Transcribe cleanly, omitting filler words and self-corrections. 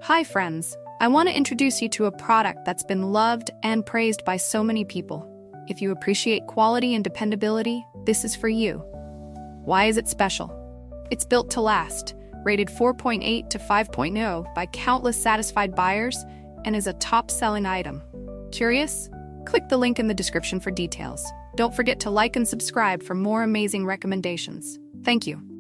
Hi friends, I want to introduce you to a product that's been loved and praised by so many people. If you appreciate quality and dependability, this is for you. Why is it special? It's built to last, rated 4.8 to 5.0 by countless satisfied buyers, and is a top-selling item. Curious? Click the link in the description for details. Don't forget to like and subscribe for more amazing recommendations. Thank you.